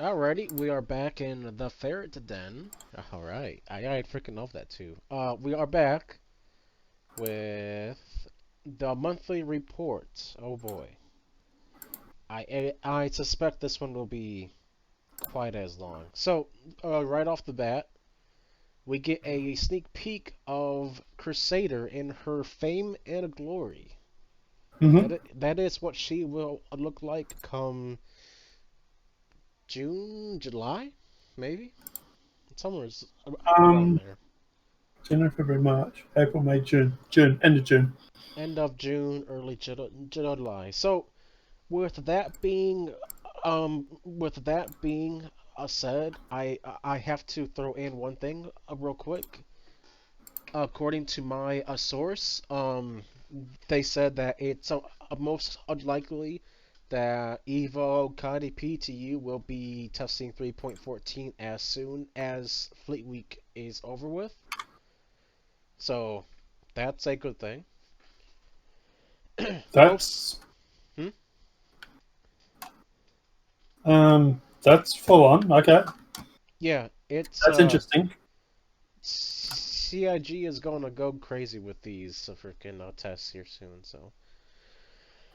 Alrighty, we are back in the Ferret Den. Alright, I freaking love that too. We are back with the monthly report. Oh boy. I suspect this one will be quite as long. So, right off the bat, we get a sneak peek of Crusader in her fame and glory. hmm That is what she will look like come June, July, maybe? Somewhere around Um, there. January, February, March, April, May, June, end of June. End of June, early July. So with that being said, I have to throw in one thing real quick. According to my source, they said that it's most unlikely that Evo Kadi PTU will be testing 3.14 as soon as Fleet Week is over with. So that's a good thing. Most. That's Hmm? that's full on. Okay, Yeah, it's that's interesting. CIG is gonna go crazy with these freaking tests here soon. So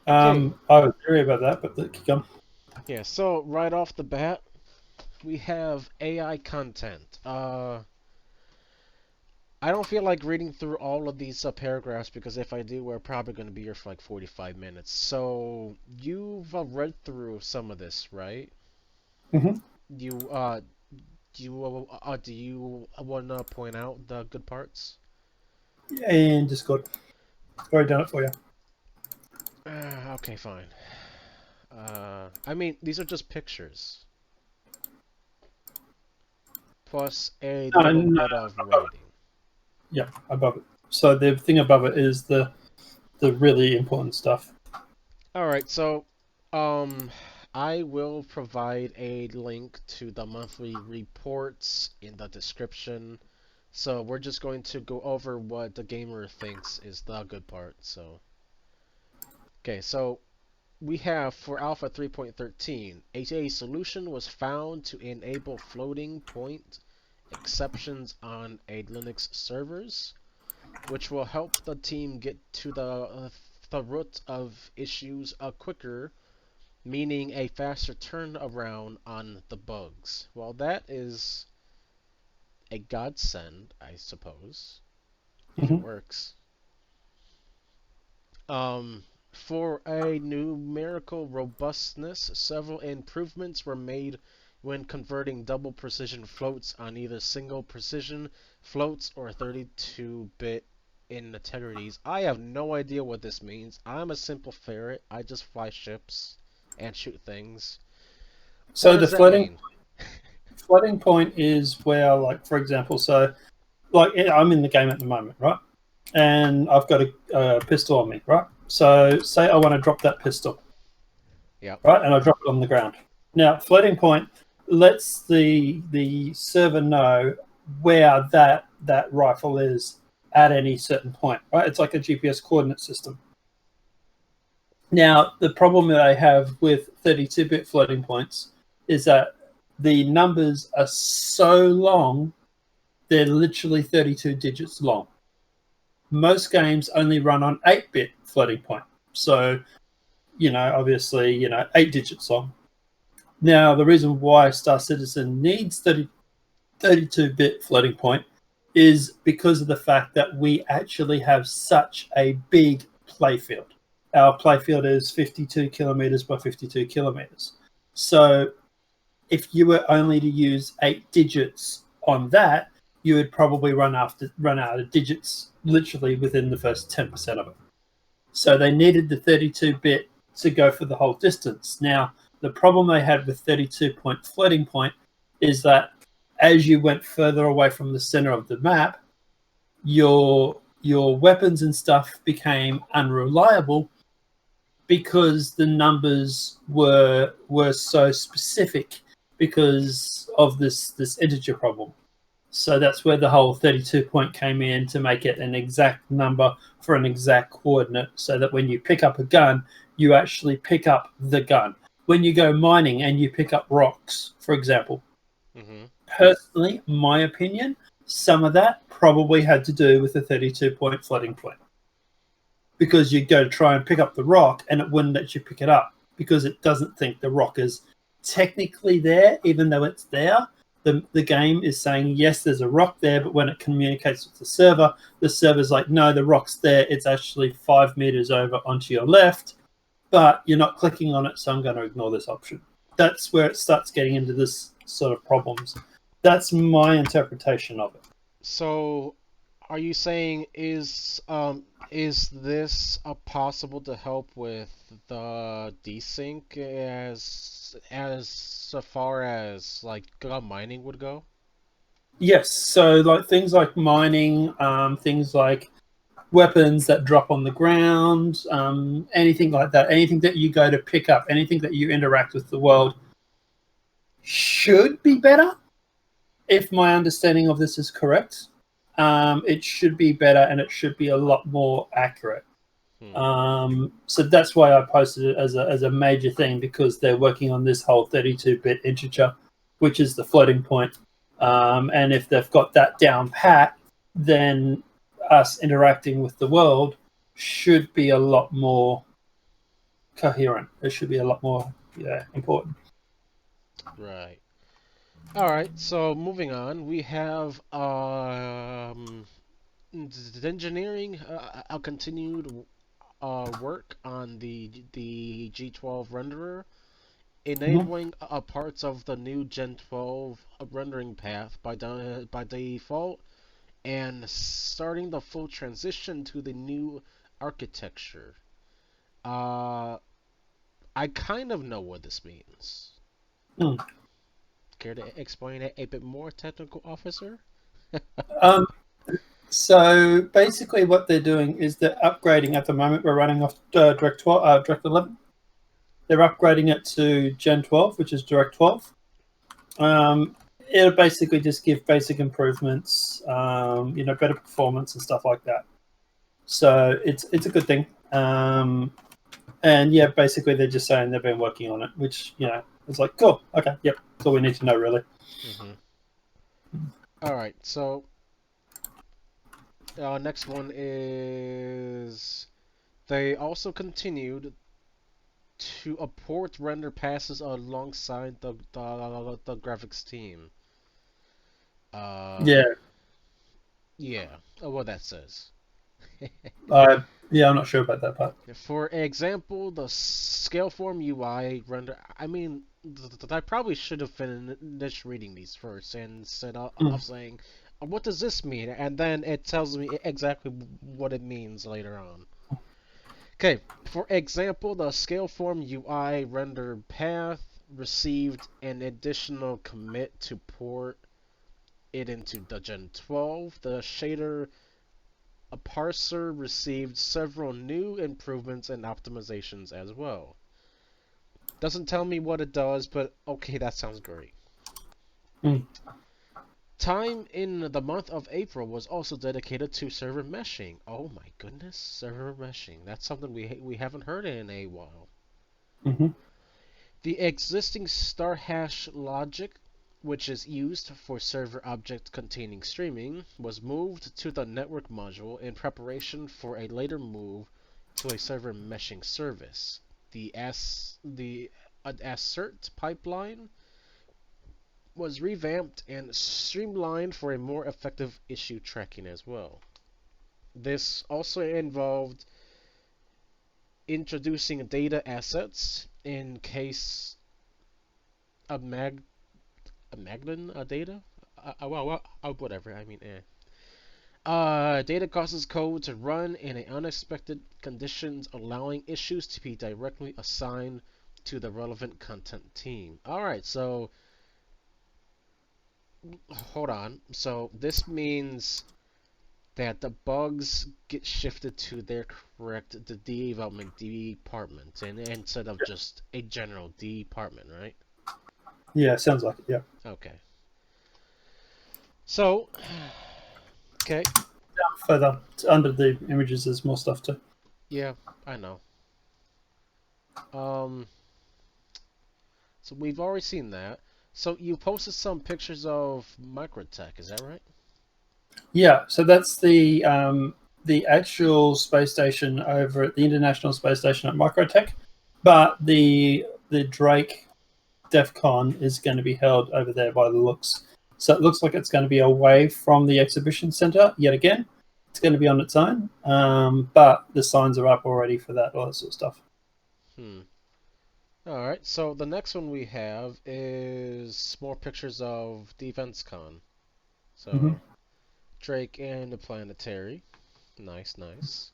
okay, I was worried about that, but keep going. yeah. So right off the bat, we have AI content. I don't feel like reading through all of these paragraphs because if I do, we're probably gonna be here for like 45 minutes. So you've read through some of this, right? hmm You do you wanna point out the good parts? And Discord, already done it for you. Okay, fine. I mean, these are just pictures, plus a No, little no, bit of above it. writing. Yeah, above it. So the thing above it is the really important stuff. Alright, so, um, I will provide a link to the monthly reports in the description. So we're just going to go over what the gamer thinks is the good part, so. Okay, so we have for Alpha 3.13, a solution was found to enable floating point exceptions on a Linux servers, which will help the team get to the root of issues quicker, meaning a faster turnaround on the bugs. Well, that is a godsend, I suppose, if it hmm works. For a numerical robustness, several improvements were made when converting double precision floats on either single precision floats or 32-bit integrities. I have no idea what this means. I'm a simple ferret. I just fly ships and shoot things. What So the does that mean? floating point is where, like, for example, I'm in the game at the moment, right? And I've got a pistol on me, right? So say I want to drop that pistol, Yep. right? And I drop it on the ground. Now, floating point lets the server know where that rifle is at any certain point, right? It's like a GPS coordinate system. Now, the problem that I have with 32-bit floating points is that the numbers are so long, they're literally 32 digits long. Most games only run on 8-bit floating point. So, obviously, 8 digits long. Now, the reason why Star Citizen needs 32-bit floating point is because of the fact that we actually have such a big playfield. Our playfield is 52 kilometers by 52 kilometers. So if you were only to use 8 digits on that, you would probably run out of digits literally within the first 10% of it. So they needed the 32-bit to go for the whole distance. Now, the problem they had with 32-point floating point is that as you went further away from the center of the map, your weapons and stuff became unreliable because the numbers were so specific because of this integer problem. So that's where the whole 32 point came in to make it an exact number for an exact coordinate so that when you pick up a gun, you actually pick up the gun. when you go mining and you pick up rocks, for example. Mm-hmm. Personally, my opinion, some of that probably had to do with the 32-point floating point. Because you go to try and pick up the rock and it wouldn't let you pick it up because it doesn't think the rock is technically there, even though it's there. The game is saying, yes, there's a rock there, but when it communicates with the server's like, no, the rock's there. It's actually 5 meters over onto your left, but you're not clicking on it, so I'm going to ignore this option. That's where it starts getting into this sort of problems. That's my interpretation of it. So, are you saying is this possible to help with the desync as so far as like mining would go? Yes, so like things like mining, things like weapons that drop on the ground, anything like that, anything that you go to pick up, anything that you interact with the world should be better. If my understanding of this is correct, it should be better and it should be a lot more accurate. Hmm. So that's why I posted it as a major thing, because they're working on this whole 32-bit integer, which is the floating point. And if they've got that down pat, then us interacting with the world should be a lot more coherent. It should be a lot more important. Right. All right. So moving on, we have the engineering a continued work on the G12 renderer, Mm-hmm. enabling parts of the new Gen 12 rendering path by default, and starting the full transition to the new architecture. Uh, I kind of know what this means. Mm. Care to explain it a bit more, technical officer? Um, so basically, what they're doing is they're upgrading. At the moment, we're running off Direct 12, Direct 11. They're upgrading it to Gen 12, which is Direct 12. It'll basically just give basic improvements, better performance and stuff like that. So it's a good thing. And yeah, basically they're just saying they've been working on it, which it's like cool. Okay, yep, that's all we need to know really. Mm-hmm. All right. So next one is they also continued to port render passes alongside the graphics team. Uh, Yeah, yeah, what that says. I'm not sure about that part. For example, the Scaleform UI render. I mean, I probably should have finished reading these first instead Mm. of saying, "What does this mean?" And then it tells me exactly what it means later on. Okay, for example, the Scaleform UI render path received an additional commit to port it into the Gen 12. The shader a parser received several new improvements and optimizations as well. Doesn't tell me what it does, but okay, that sounds great. Mm. Time in the month of April was also dedicated to server meshing. Oh my goodness, server meshing. That's something we haven't heard in a while. Mm-hmm. The existing star hash logic, which is used for server object containing streaming, was moved to the network module in preparation for a later move to a server meshing service. The assert pipeline was revamped and streamlined for a more effective issue tracking as well. This also involved introducing data assets in case a Magnan data? Whatever. I mean, eh. Data causes code to run in unexpected conditions, allowing issues to be directly assigned to the relevant content team. Alright, so hold on. So this means that the bugs get shifted to their correct the development department and instead of just a general department, right? Yeah, sounds like it. Yeah. Okay. So, okay. Further under the images, there's more stuff too. Yeah, I know. Um, So we've already seen that. So you posted some pictures of Microtech, is that right? Yeah, so that's the actual space station over at the International Space Station at Microtech, but the Drake DEF CON is going to be held over there by the looks. So it looks like it's going to be away from the exhibition center yet again. It's going to be on its own, but the signs are up already for that, all that sort of stuff. Hmm. All right. So the next one we have is more pictures of DefenseCon. Hmm. So Drake and the Planetary. Nice, nice.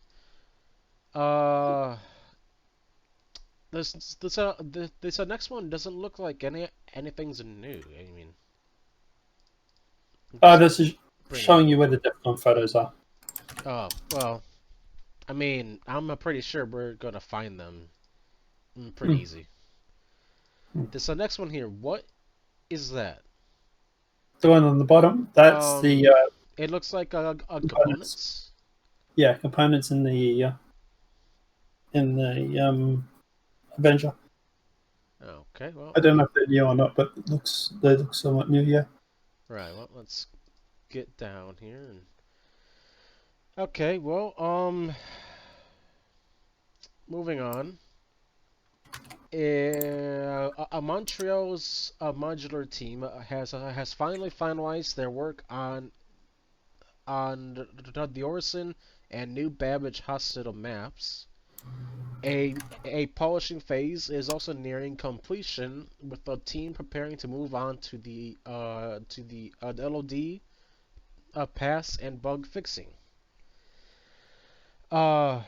Uh, this next one doesn't look like anything's new. I mean, just This is bring it showing up. you where the DEF CON photos are. Oh well, I mean, I'm pretty sure we're gonna find them pretty Mm. easy. This next one here, what is that? The one on the bottom, that's Um, the it looks like a components. components. Yeah, components in the Avenger. Okay, well, I don't know if they're new or not, but they look somewhat new. Yeah. right. Well, let's get down here and okay. Well, moving on. Montreal's modular team has finally finalized their work on the Orson and New Babbage Hospital maps. A polishing phase is also nearing completion, with the team preparing to move on to the LOD pass and bug fixing. Uh,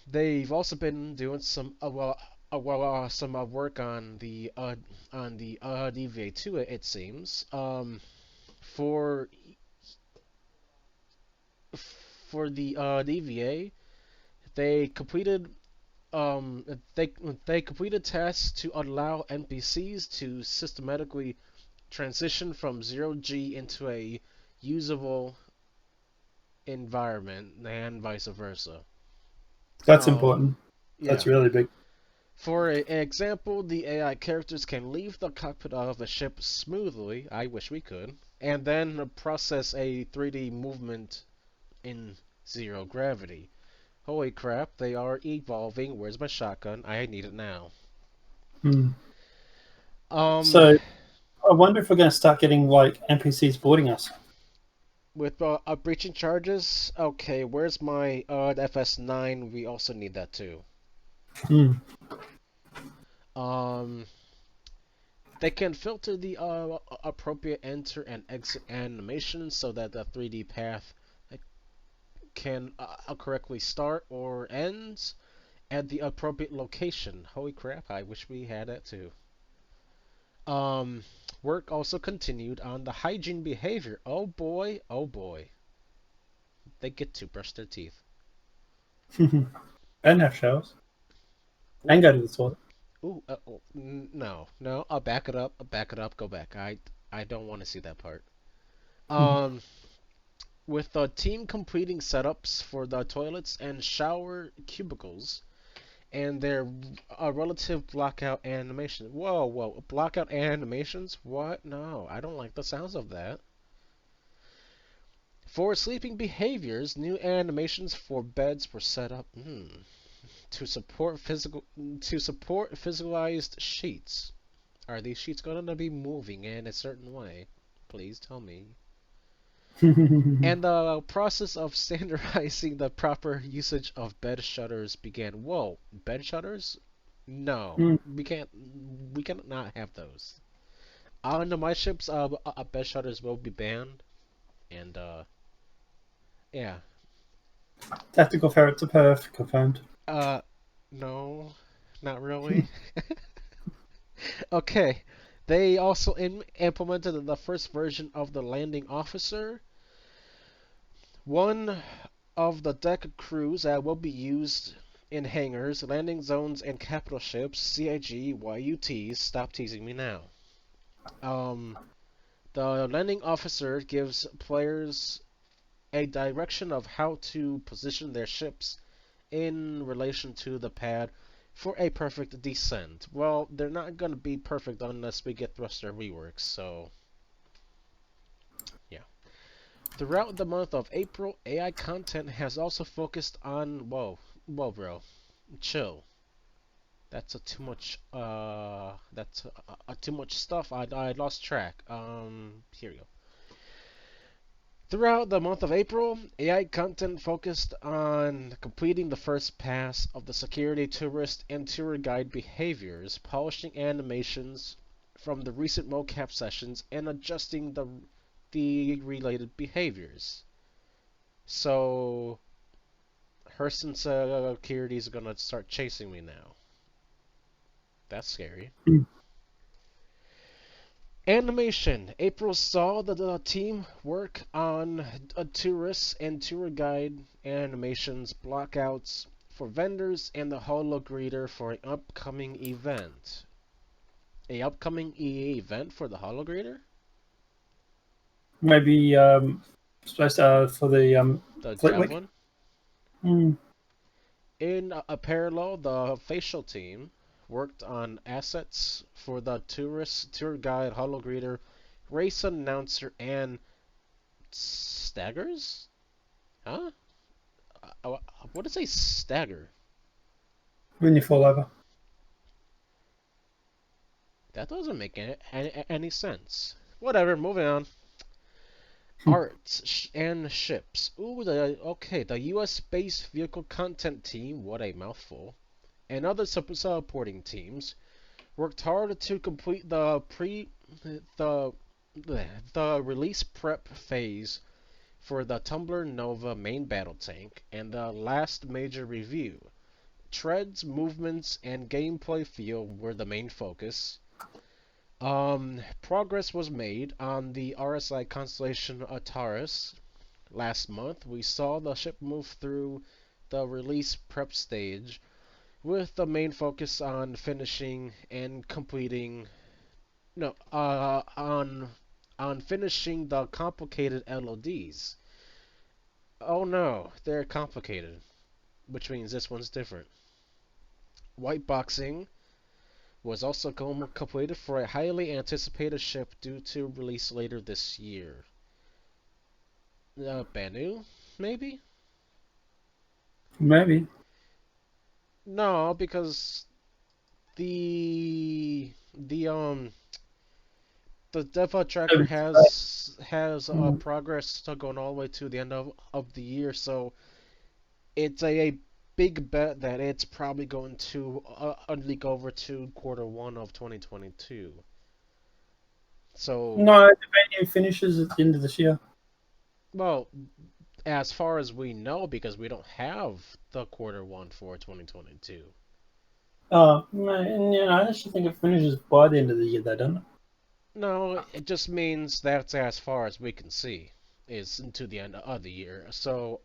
they've also been doing some work on the DVA2, it seems. For for the DVA, they completed um they they completed tests to allow NPCs to systematically transition from 0G into a usable environment and vice versa. That's Um, important. That's yeah. really big. For an example, the AI characters can leave the cockpit of a ship smoothly, I wish we could, and then process a 3D movement in zero gravity. Holy crap, they are evolving. Where's my shotgun? I need it now. Hmm. Um, So I wonder if we're going to start getting like NPCs boarding us. with breaching charges, okay, where's my FS9? We also need that too. Hmm. Um, they can filter the appropriate enter and exit animations so that the 3D path can correctly start or ends at the appropriate location. Holy crap, I wish we had that too. Um, work also continued on the hygiene behavior. Oh boy, oh boy. They get to brush their teeth. And have showers Ooh, and go to the toilet. ooh, oh, no, no, I'll back it up, go back. I don't want to see that part. Hmm. Um, with the team completing setups for the toilets and shower cubicles, and their relative blockout animation. Whoa, whoa, blockout animations? What? No, I don't like the sounds of that. For sleeping behaviors, new animations for beds were set up to support physicalized sheets. Are these sheets going to be moving in a certain way? Please tell me. And the process of standardizing the proper usage of bed shutters began. Whoa, bed shutters? No, Hmm. we cannot have those. On my ships, bed shutters will be banned, and yeah, Tactical-Ferret to Perth confirmed. uh, no, not really. Okay, they also implemented the first version of the landing officer. One of the deck crews that will be used in hangars, landing zones, and capital ships. CIG YUTs. Stop teasing me now. Um, the landing officer gives players a direction of how to position their ships in relation to the pad for a perfect descent. Well, they're not gonna be perfect unless we get thruster reworks, so yeah. Throughout the month of April, AI content has also focused on whoa bro, chill. That's a too much that's a too much stuff. I lost track. Here we go. Throughout the month of April, AI content focused on completing the first pass of the security tourist and tour guide behaviors, polishing animations from the recent mocap sessions, and adjusting the related behaviors. So, Hurston security is gonna start chasing me now. That's scary. Animation. April saw the team work on a tourist and tour guide animations, blockouts for vendors, and the holo greeter for an upcoming event. A upcoming EA event for the holo greeter? Maybe supposed for the The Fleet Week. javelin? Mm. In a parallel, the facial team worked on assets for the tourist, tour guide, holo greeter, race announcer, and staggers? Huh? What is a stagger? When you fall over. That doesn't make any sense. Whatever, moving on. Hmm. Art and ships. Ooh, okay, the U.S. Space Vehicle Content Team, what a mouthful, and other supporting teams worked hard to complete the the release prep phase for the Tumbler Nova main battle tank and the last major review. Treads, movements, and gameplay feel were the main focus. Progress was made on the RSI constellation Ataris. Last month, we saw the ship move through the release prep stage, with the main focus on finishing and completing. No, on finishing the complicated LODs. Oh no, they're complicated, which means this one's different. White boxing was also completed for a highly anticipated ship due to release later this year. Banu, maybe? Maybe. No, because the the um the dev tracker has Mm. progress still going all the way to the end of the year, so it's a big bet that it's probably going to leak over to quarter one of 2022. So, No, the venue finishes at the end of this year. well, as far as we know, because we don't have the quarter one for 2022. No, yeah, I actually think it finishes by the end of the year, though, doesn't it? No, it just means that's as far as we can see is into the end of the year. So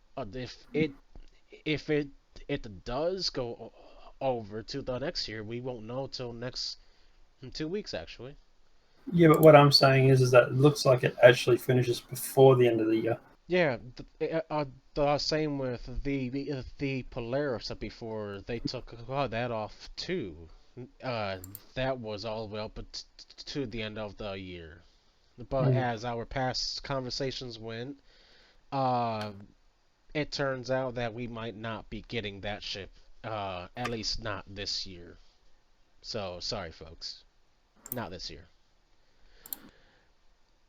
if it does go over to the next year, we won't know till next 2 weeks actually. Yeah, but what I'm saying is that it looks like it actually finishes before the end of the year. Yeah, the same with the Polaris before they took that off too. Uh, that was all the way up to the end of the year. But Mm. as our past conversations went, uh, it turns out that we might not be getting that ship, at least not this year. So sorry, folks, not this year.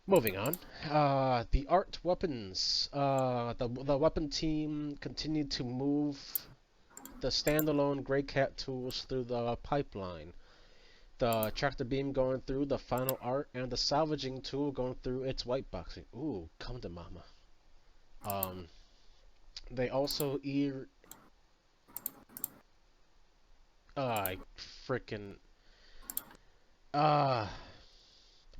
Moving on, the art weapons. The weapon team continued to move the standalone Grey Cat tools through the pipeline. The tractor beam going through the final art, and the salvaging tool going through its white boxing. Ooh, come to mama. Um, they also I freaking uh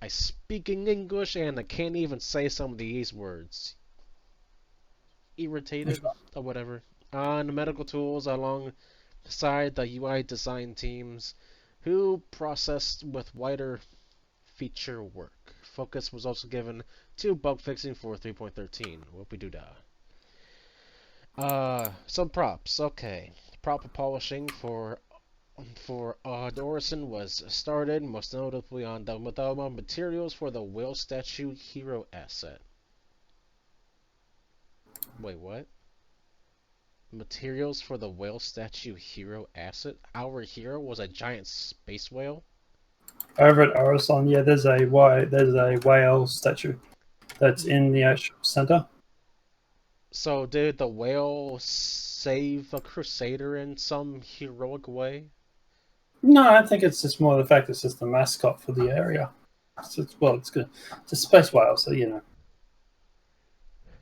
I speak in English and I can't even say some of these words. Irritated or whatever. On the medical tools alongside the UI design teams who processed with wider feature work. Focus was also given to bug fixing for 3.13. Whoopie doo dah. Some props. Okay. Proper polishing for for Dorison was started, most notably on the materials for the whale statue hero asset. Wait, what? Materials for the whale statue hero asset? Our hero was a giant space whale? Over at Orison, yeah, there's a whale statue that's in the actual center. So did the whale save a crusader in some heroic way? No, I think it's just more the fact it's just the mascot for the area. So it's good. It's a space whale, so you know.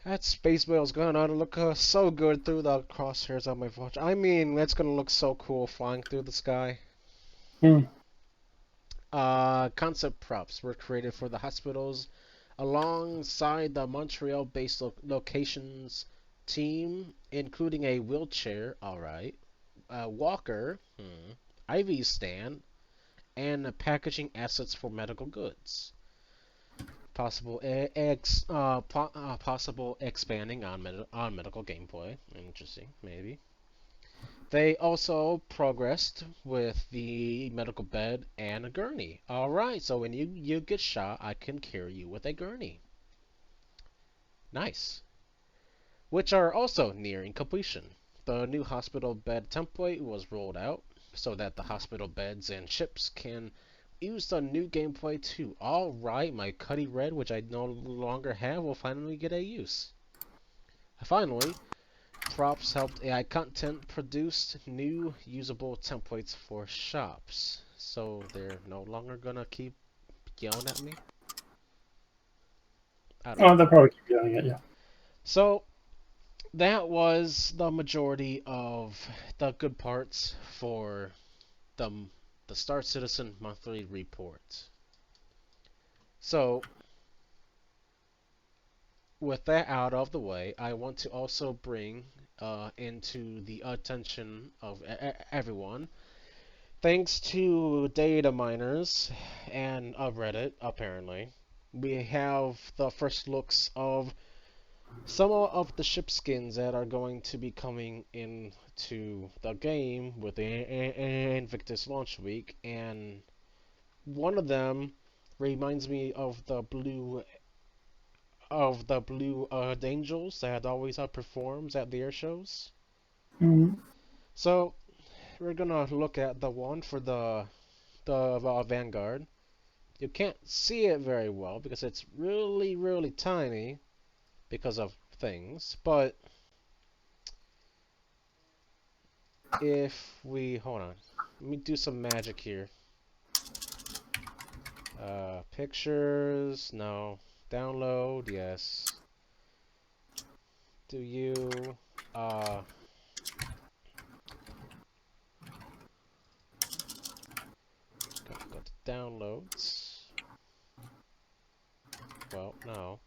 That space whale's gonna look so good through the crosshairs on my watch. I mean, that's gonna look so cool flying through the sky. Hmm. Concept props were created for the hospitals alongside the Montreal-based locations team, including a wheelchair, alright, a walker, IV stand, and packaging assets for medical goods. Possible expanding on medical gameplay. Interesting, maybe. They also progressed with the medical bed and a gurney. Alright, so when you get shot, I can carry you with a gurney. Nice. Which are also nearing completion. The new hospital bed template was rolled out so that the hospital beds and ships can use the new gameplay too. Alright, my Cuddy Red, which I no longer have, will finally get a use. Finally, props helped AI content produce new usable templates for shops. So they're no longer gonna keep yelling at me? I don't Oh, know. they'll probably keep doing it, yeah. So that was the majority of the good parts for the, the Star Citizen monthly report. So with that out of the way, I want to also bring into the attention of everyone, thanks to data miners and of Reddit, apparently, we have the first looks of some of the ship skins that are going to be coming into the game with the Invictus launch week, and one of them reminds me of the blue Angels that always outperforms at the air shows. Mm-hmm. So we're gonna look at the one for the Vanguard. You can't see it very well because it's really tiny because of things, but if we hold on, let me do some magic here. Pictures, no. Download, yes. Do you go to downloads? Well, no.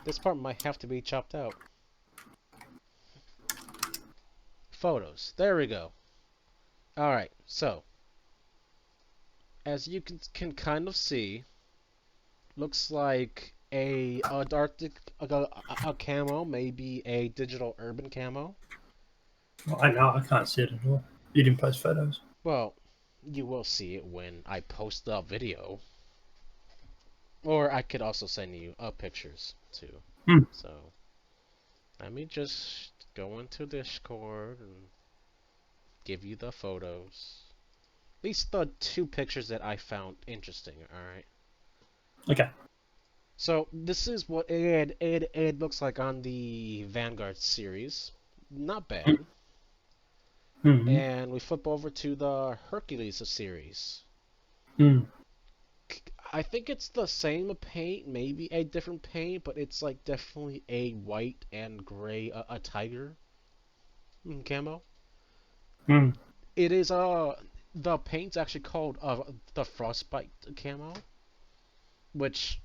This part might have to be chopped out. Photos. There we go. Alright, so as you can kind of see, looks like a Arctic a camo, maybe a digital urban camo. Well, I know, I can't see it at all. You didn't post photos. Well, you will see it when I post the video. Or I could also send you pictures too. Hmm. So let me just go into Discord and give you the photos. At least the two pictures that I found interesting, alright? Okay. So this is what it looks like on the Vanguard series. Not bad. Mm-hmm. And we flip over to the Hercules series. Mm. I think it's the same paint, maybe a different paint, but it's like definitely a white and gray a tiger camo. Mm. It is the paint's actually called the frostbite camo, which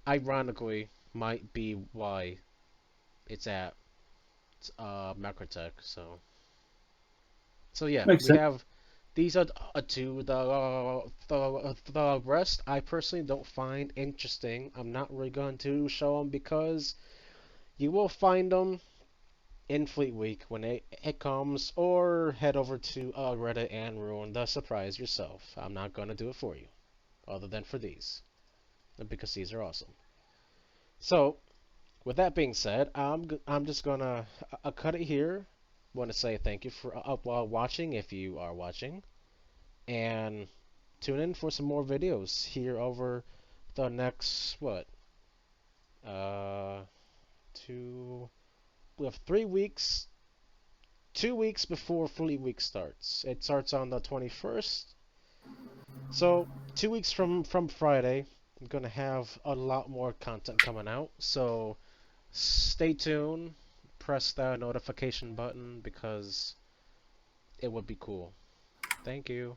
ironically might be why it's at Macrotech. So yeah, Makes we sense. have these are two. The rest I personally don't find interesting. I'm not really going to show them because you will find them in Fleet Week when it comes, or head over to Reddit and ruin the surprise yourself. I'm not gonna do it for you, other than for these, because these are awesome. So, with that being said, I'm just gonna cut it here. Want to say thank you for watching if you are watching, and tune in for some more videos here over the next what uh two we have 3 weeks, 2 weeks before Fleet Week starts. It starts on the 21st, so 2 weeks from Friday. I'm gonna have a lot more content coming out. So stay tuned. Press that notification button because it would be cool. Thank you.